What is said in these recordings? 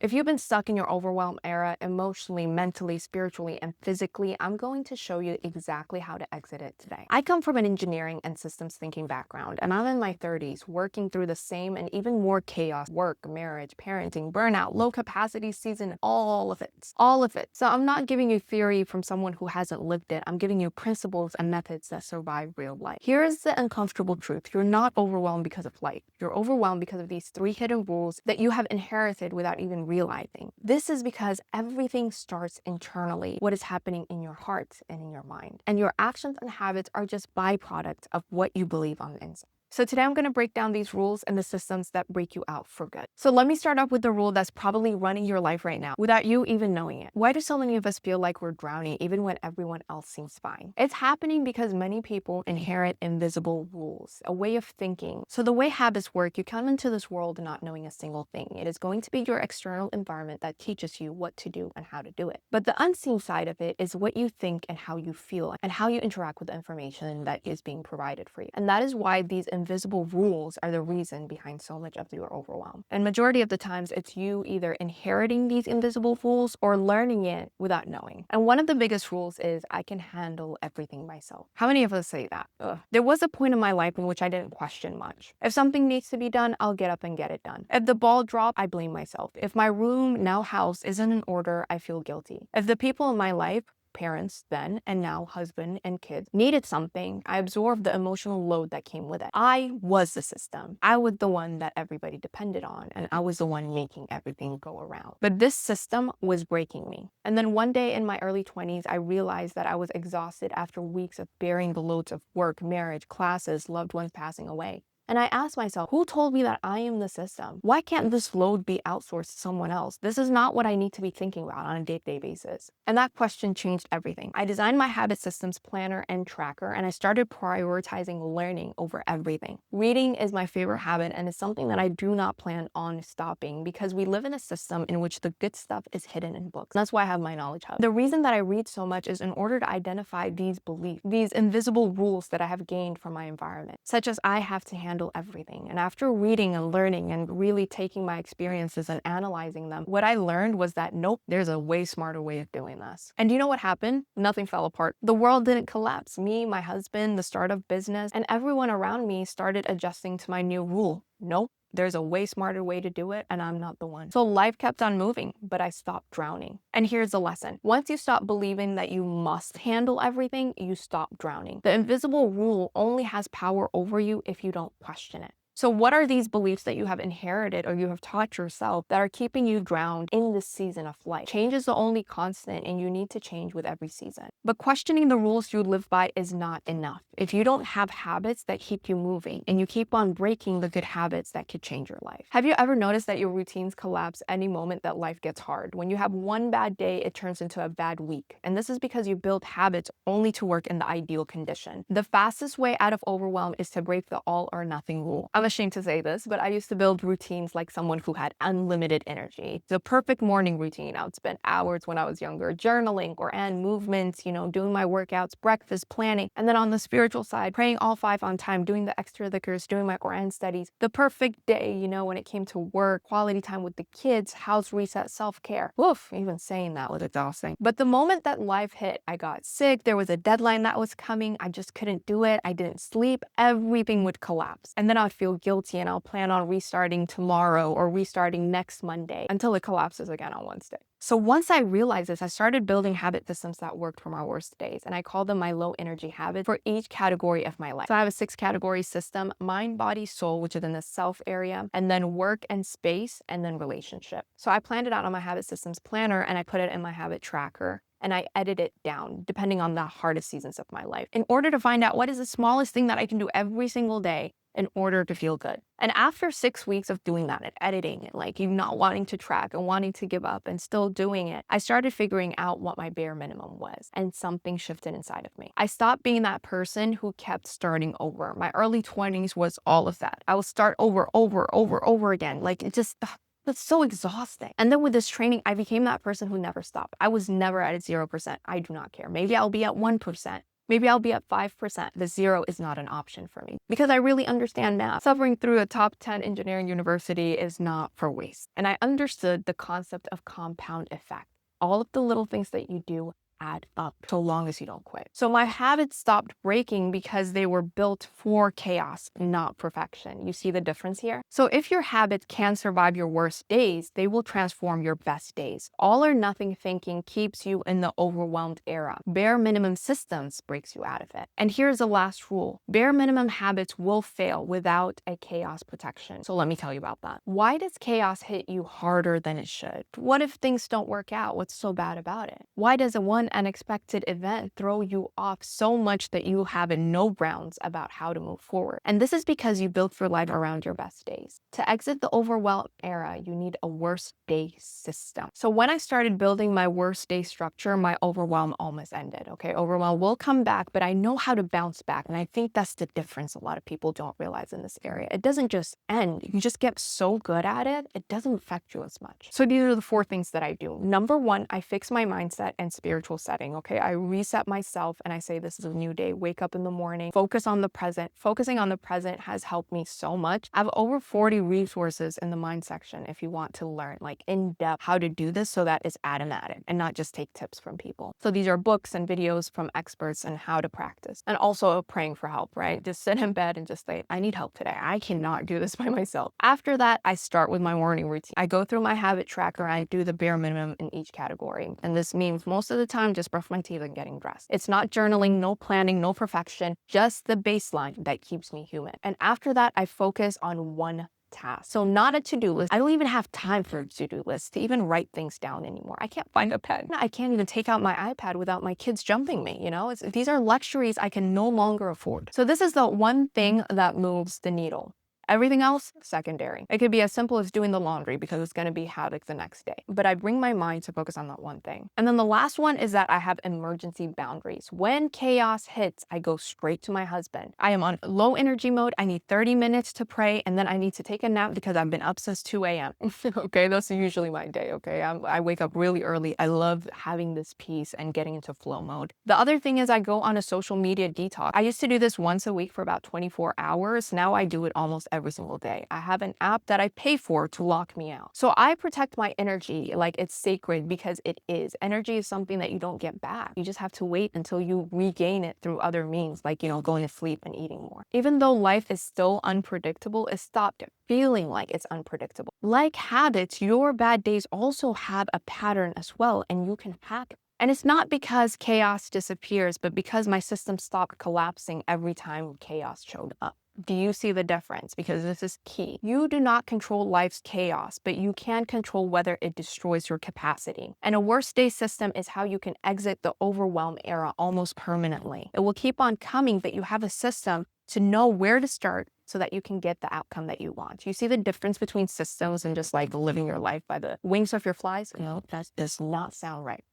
If you've been stuck in your overwhelm era emotionally, mentally, spiritually, and physically, I'm going to show you exactly how to exit it today. I come from an engineering and systems thinking background, and I'm in my 30s working through the same and even more chaos: work, marriage, parenting, burnout, low capacity season, all of it. All of it. So I'm not giving you theory from someone who hasn't lived it. I'm giving you principles and methods that survive real life. Here is the uncomfortable truth. You're not overwhelmed because of life. You're overwhelmed because of these 3 hidden rules that you have inherited without even realizing. This is because everything starts internally, what is happening in your heart and in your mind. And your actions and habits are just byproducts of what you believe on the inside. So today I'm going to break down these rules and the systems that break you out for good. So let me start off with the rule that's probably running your life right now without you even knowing it. Why do so many of us feel like we're drowning even when everyone else seems fine? It's happening because many people inherit invisible rules, a way of thinking. So the way habits work, you come into this world not knowing a single thing. It is going to be your external environment that teaches you what to do and how to do it. But the unseen side of it is what you think and how you feel and how you interact with the information that is being provided for you. And that is why these invisible rules are the reason behind so much of your overwhelm. And majority of the times it's you either inheriting these invisible rules or learning it without knowing. And one of the biggest rules is I can handle everything myself. How many of us say that? There was a point in my life in which I didn't question much. If something needs to be done, I'll get up and get it done. If the ball dropped, I blame myself. If my room, now house, isn't in order, I feel guilty. If the people in my life, parents then and now husband and kids, needed something, I absorbed the emotional load that came with it. I was the system. I was the one that everybody depended on, and I was the one making everything go around. But this system was breaking me. And then one day in my early 20s, I realized that I was exhausted after weeks of bearing the loads of work, marriage, classes, loved ones passing away. And I asked myself, who told me that I am the system? Why can't this load be outsourced to someone else? This is not what I need to be thinking about on a day-to-day basis. And that question changed everything. I designed my habit systems planner and tracker, and I started prioritizing learning over everything. Reading is my favorite habit, and it's something that I do not plan on stopping because we live in a system in which the good stuff is hidden in books. That's why I have my knowledge hub. The reason that I read so much is in order to identify these beliefs, these invisible rules that I have gained from my environment, such as I have to handle everything. And after reading and learning and really taking my experiences and analyzing them, what I learned was that nope, there's a way smarter way of doing this. And do you know what happened? Nothing fell apart. The world didn't collapse. Me, my husband, the start of business, and everyone around me started adjusting to my new rule. Nope. There's a way smarter way to do it, and I'm not the one. So life kept on moving, but I stopped drowning. And here's the lesson. Once you stop believing that you must handle everything, you stop drowning. The invisible rule only has power over you if you don't question it. So what are these beliefs that you have inherited or you have taught yourself that are keeping you drowned in this season of life? Change is the only constant, and you need to change with every season. But questioning the rules you live by is not enough. If you don't have habits that keep you moving and you keep on breaking the good habits that could change your life. Have you ever noticed that your routines collapse any moment that life gets hard? When you have one bad day, it turns into a bad week. And this is because you build habits only to work in the ideal condition. The fastest way out of overwhelm is to break the all or nothing rule. I'm ashamed to say this, but I used to build routines like someone who had unlimited energy. The perfect morning routine. I would spend hours when I was younger journaling or movements, doing my workouts, breakfast, planning. And then on the spiritual side, praying all 5 on time, doing the extra dhikrs, doing my Quran studies. The perfect day, when it came to work, quality time with the kids, house reset, self-care. Woof, even saying that was exhausting. But the moment that life hit, I got sick, there was a deadline that was coming, I just couldn't do it, I didn't sleep, everything would collapse. And then I'd feel guilty and I'll plan on restarting tomorrow or restarting next Monday until it collapses again on Wednesday. So once I realized this, I started building habit systems that worked for my worst days, and I call them my low energy habits for each category of my life. So I have a 6-category system: mind, body, soul, which is in the self area, and then work and space, and then relationship. So I planned it out on my habit systems planner, and I put it in my habit tracker, and I edit it down depending on the hardest seasons of my life in order to find out what is the smallest thing that I can do every single day in order to feel good. And after 6 weeks of doing that and editing it, like you not wanting to track and wanting to give up and still doing it, I started figuring out what my bare minimum was, and something shifted inside of me. I stopped being that person who kept starting over. My early 20s was all of that. I would start over again. Like it just, that's so exhausting. And then with this training, I became that person who never stopped. I was never at 0%. I do not care. Maybe I'll be at 1%. Maybe I'll be at 5%. The zero is not an option for me because I really understand math. Suffering through a top 10 engineering university is not for waste. And I understood the concept of compound effect. All of the little things that you do add up so long as you don't quit. So my habits stopped breaking because they were built for chaos, not perfection. You see the difference here? So if your habits can survive your worst days, they will transform your best days. All or nothing thinking keeps you in the overwhelmed era. Bare minimum systems breaks you out of it. And here's the last rule. Bare minimum habits will fail without a chaos protection. So let me tell you about that. Why does chaos hit you harder than it should? What if things don't work out? What's so bad about it? Why does one unexpected event throw you off so much that you have no grounds about how to move forward? And this is because you built your life around your best days. To exit the overwhelm era, you need a worst day system. So when I started building my worst day structure, my overwhelm almost ended. Okay, overwhelm will come back, but I know how to bounce back. And I think that's the difference a lot of people don't realize in this area. It doesn't just end. You just get so good at it, it doesn't affect you as much. So these are the 4 things that I do. Number 1, I fix my mindset and spiritual setting. Okay, I reset myself and I say this is a new day. Wake up in the morning, focus on the present. Focusing on the present has helped me so much. I have over 40 resources in the mind section if you want to learn like in depth how to do this so that it's automatic and not just take tips from people. So these are books and videos from experts on how to practice, and also praying for help, right? Just sit in bed and just say, I need help today. I cannot do this by myself. After that, I start with my morning routine. I go through my habit tracker. I do the bare minimum in each category. And this means most of the time just brush my teeth and getting dressed. It's not journaling, no planning, no perfection, just the baseline that keeps me human. And after that, I focus on one task. So not a to-do list. I don't even have time for a to-do list to even write things down anymore. I can't find a pen. I can't even take out my iPad without my kids jumping me, you know? These are luxuries I can no longer afford. So this is the one thing that moves the needle. Everything else, secondary. It could be as simple as doing the laundry because it's going to be havoc the next day. But I bring my mind to focus on that one thing. And then the last one is that I have emergency boundaries. When chaos hits, I go straight to my husband. I am on low energy mode. I need 30 minutes to pray, and then I need to take a nap because I've been up since 2 a.m. Okay, that's usually my day, okay? I wake up really early. I love having this peace and getting into flow mode. The other thing is I go on a social media detox. I used to do this once a week for about 24 hours. Now I do it almost every single day. I have an app that I pay for to lock me out. So I protect my energy like it's sacred because it is. Energy is something that you don't get back. You just have to wait until you regain it through other means, like, going to sleep and eating more. Even though life is still unpredictable, it stopped feeling like it's unpredictable. Like habits, your bad days also have a pattern as well, and you can hack it. And it's not because chaos disappears, but because my system stopped collapsing every time chaos showed up. Do you see the difference? Because this is key. You do not control life's chaos, but you can control whether it destroys your capacity. And a worst day system is how you can exit the overwhelm era almost permanently. It will keep on coming, but you have a system to know where to start so that you can get the outcome that you want. You see the difference between systems and just like living your life by the wings of your flies? No, that does not sound right.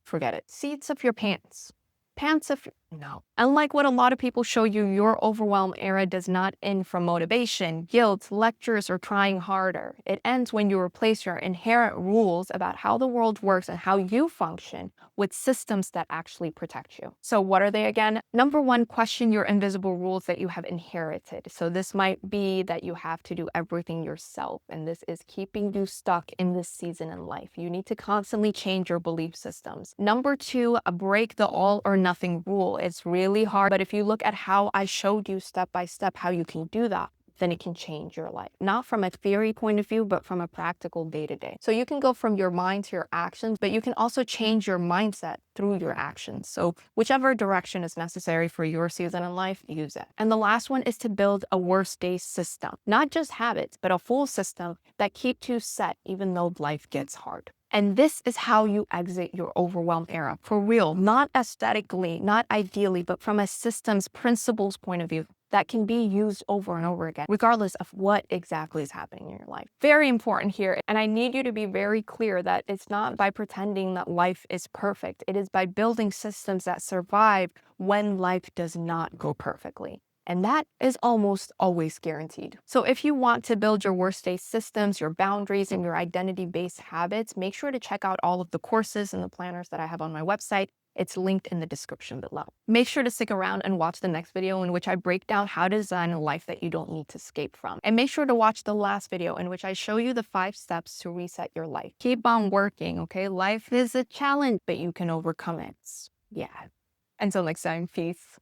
Forget it. Seats of your pants. Pants of no. Unlike what a lot of people show you, your overwhelm era does not end from motivation, guilt, lectures, or trying harder. It ends when you replace your inherent rules about how the world works and how you function with systems that actually protect you. So what are they again? Number 1, question your invisible rules that you have inherited. So this might be that you have to do everything yourself, and this is keeping you stuck in this season in life. You need to constantly change your belief systems. Number 2, break the all or nothing rule. It's really hard, but if you look at how I showed you step by step how you can do that, then it can change your life. Not from a theory point of view, but from a practical day-to-day. So you can go from your mind to your actions, but you can also change your mindset through your actions. So whichever direction is necessary for your season in life, use it. And the last one is to build a worst day system. Not just habits, but a full system that keeps you set even though life gets hard. And this is how you exit your overwhelm era. For real, not aesthetically, not ideally, but from a systems principles point of view that can be used over and over again, regardless of what exactly is happening in your life. Very important here. And I need you to be very clear that it's not by pretending that life is perfect. It is by building systems that survive when life does not go perfectly. And that is almost always guaranteed. So if you want to build your worst day systems, your boundaries, and your identity-based habits, make sure to check out all of the courses and the planners that I have on my website. It's linked in the description below. Make sure to stick around and watch the next video in which I break down how to design a life that you don't need to escape from. And make sure to watch the last video in which I show you the 5 steps to reset your life. Keep on working, okay? Life is a challenge, but you can overcome it. Yeah. Until next time, peace.